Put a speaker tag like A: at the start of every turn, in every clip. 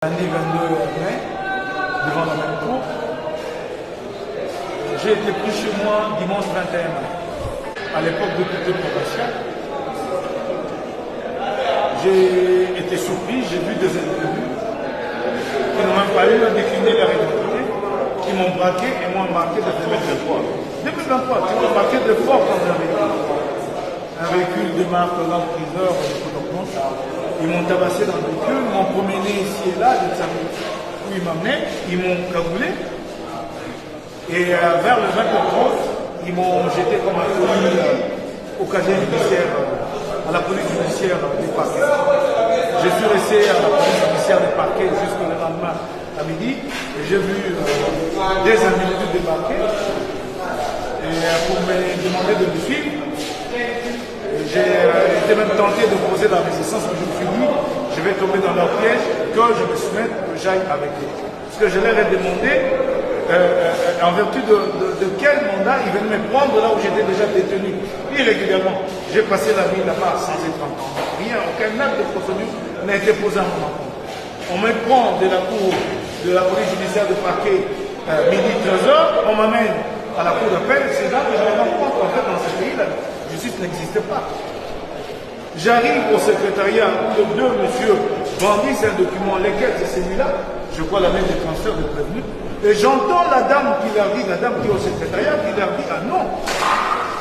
A: Lundi 22 mai, devant la même cour, j'ai été pris chez moi dimanche 21 mai. À l'époque de toute probation, j'ai été surpris, j'ai vu des individus qui n'ont même pas eu à décliner leur identité, qui m'ont braqué et m'ont embarqué de 2023. 2023, qui m'ont embarqué de fort dans un véhicule. Un véhicule de marque Land Cruiser de couleur blanche. Ils m'ont tabassé dans le véhicule, m'ont promené ici et là, je ne savais où ils m'amenaient, ils m'ont cagoulé. Et vers le 20h30, ils m'ont jeté comme un colis au casier judiciaire, à la police judiciaire du parquet. Je suis resté à la police judiciaire du parquet jusqu'au lendemain à midi. Et j'ai vu des individus débarquer et pour me demander de me suivre. J'ai été même tenté de poser la résistance, mais je me suis dit, je vais tomber dans leur piège, que je me soumette, que j'aille avec eux. Parce que je leur ai demandé, en vertu de quel mandat ils venaient me prendre là où j'étais déjà détenu, irrégulièrement. J'ai passé la nuit là-bas sans être entendu. Rien, aucun acte de procédure n'a été posé en mon compte. On me prend de la cour de la police judiciaire de parquet midi 13h, on m'amène à la cour d'appel, c'est là que je me rends compte qu'en fait dans ce pays, la justice n'existe pas. J'arrive au secrétariat où les deux messieurs brandissent un document, lesquels c'est celui-là, je vois la main des transferts de prévenus, et j'entends la dame qui leur dit, la dame qui est au secrétariat, qui leur dit, ah non,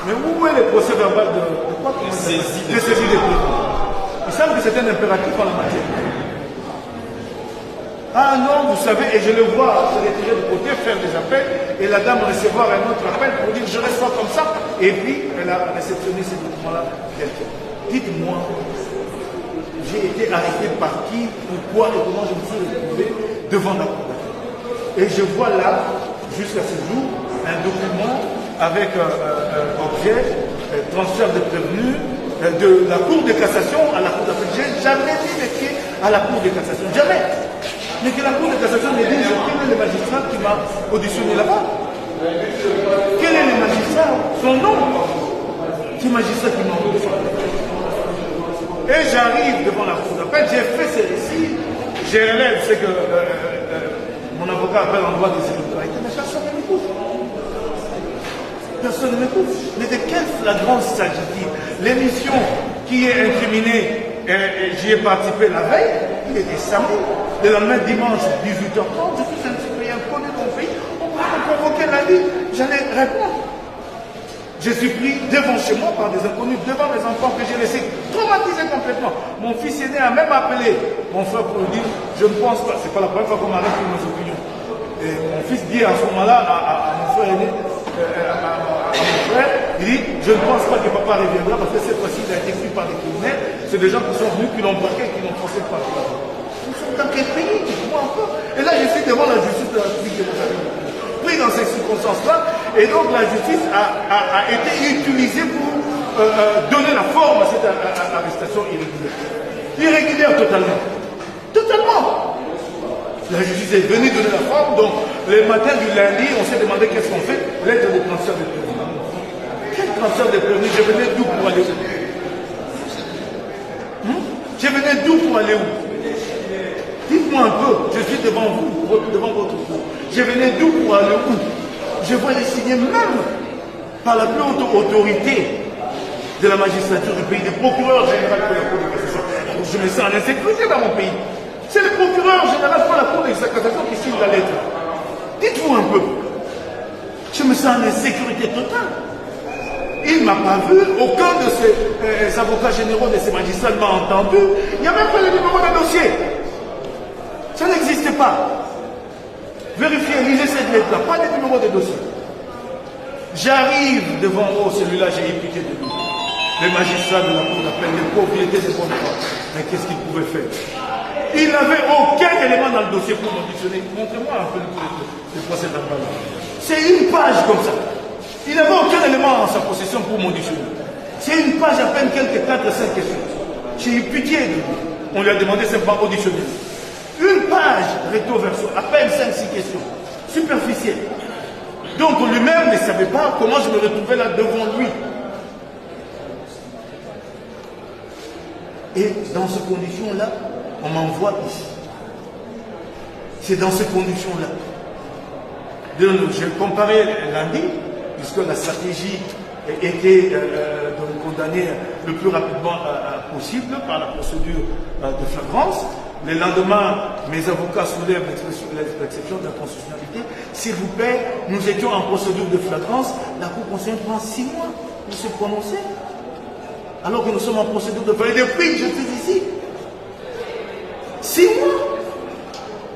A: mais où est le procès verbal de quoi? De saisie des prévenus. Il semble que c'est un impératif en la matière. Ah non, vous savez, et je le vois se retirer de côté, faire des appels, et la dame recevoir un autre appel pour dire je reçois comme ça, et puis elle a réceptionné ces documents-là. Dites-moi, j'ai été arrêté par qui, pourquoi et comment je me suis retrouvé devant la cour d'appel. Et je vois là, jusqu'à ce jour, un document avec objet, transfert de prévenus, de la cour de cassation à la cour d'appel. J'ai jamais mis les pieds à la cour de cassation, jamais. Mais que la cour de cassation me dise quel est le magistrat qui m'a auditionné là-bas. Quel est le magistrat? Son nom. C'est le magistrat qui m'a auditionné. Et j'arrive devant la cour d'appel, j'ai fait ce récit, je relève ce que mon avocat appelle en droit des irrégularités, mais personne ne m'écoute. Personne ne m'écoute. Mais de quelle flagrance s'agit-il? L'émission qui est incriminée, j'y ai participé la veille, il était samedi. Le lendemain, dimanche, 18h30, je suis un citoyen connu de mon pays, on m'a convoqué lundi, j'allais répondre. Je suis pris devant chez moi par des inconnus, devant mes enfants que j'ai laissés traumatisés complètement. Mon fils aîné a même appelé mon frère pour lui dire, je ne pense pas, c'est pas la première fois qu'on m'arrête pour mes opinions. Et mon fils dit à ce moment-là à mon frère aîné, à mon frère, il dit, je ne pense pas que papa reviendra parce que cette fois-ci il a été pris par des criminels, c'est des gens qui sont venus, qui l'ont braqué, qui l'ont forcé par là. Nous sommes dans quel pays, dites-moi encore. Et là je suis devant la justice de la République démocratique. Pris dans ces circonstances-là, et donc la justice a été utilisée pour donner la forme à cette arrestation irrégulière. Irrégulière totalement. Totalement. La justice est venue donner la forme, donc le matin du lundi, on s'est demandé qu'est-ce qu'on fait, lettre de transfert de prévenus. Quel transfert de prévenus? Je venais d'où pour aller où? Je venais d'où pour aller où? Dites-moi un peu, je suis devant vous, devant votre cour. Je venais d'où pour aller où? Je vois les signer même par la plus haute autorité de la magistrature du pays, le procureur général de la Cour de cassation. Je me sens en insécurité dans mon pays. C'est le procureur général de la Cour de cassation qui signe la lettre. Dites-vous un peu. Je me sens en insécurité totale. Il ne m'a pas vu, aucun de ces avocats généraux, de ces magistrats ne m'a entendu. Il n'y a même pas le numéro de dossier. Ça n'existe pas. Vérifiez, lisez cette lettre-là, pas de numéro de dossier. J'arrive devant celui-là, j'ai eu pitié de lui. Les magistrats de la cour d'appel, les propriétés des bonnes fois. Mais qu'est-ce qu'il pouvait faire? Il n'avait aucun élément dans le dossier pour m'auditionner. Montrez-moi un peu le procès verbal. C'est une page comme ça. Il n'avait aucun élément en sa possession pour m'auditionner. C'est une page à peine quelques 4 ou 5 questions. J'ai eu pitié de lui. On lui a demandé simplement auditionner. Une page recto verso, à peine 5-6 questions, superficielles. Donc lui-même ne savait pas comment je me retrouvais là devant lui. Et dans ces conditions-là, on m'envoie ici. C'est dans ces conditions-là. J'ai comparé lundi, puisque la stratégie était de me condamner le plus rapidement possible par la procédure de flagrance. Le lendemain, mes avocats soulèvent l'exception de la constitutionnalité. S'il vous plaît, nous étions en procédure de flagrance. La Cour constitutionnelle prend 6 mois pour se prononcer. Alors que nous sommes en procédure de flagrance. Et depuis que je suis ici, 6 mois.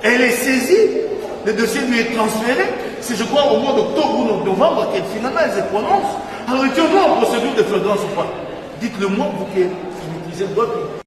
A: Elle est saisie, le dossier lui est transféré. C'est, je crois, au mois d'octobre ou novembre qu'elle finalement elle se prononce. Alors, étions-nous en procédure de flagrance ou pas? Dites-le moi, vous qui utilisez le droit.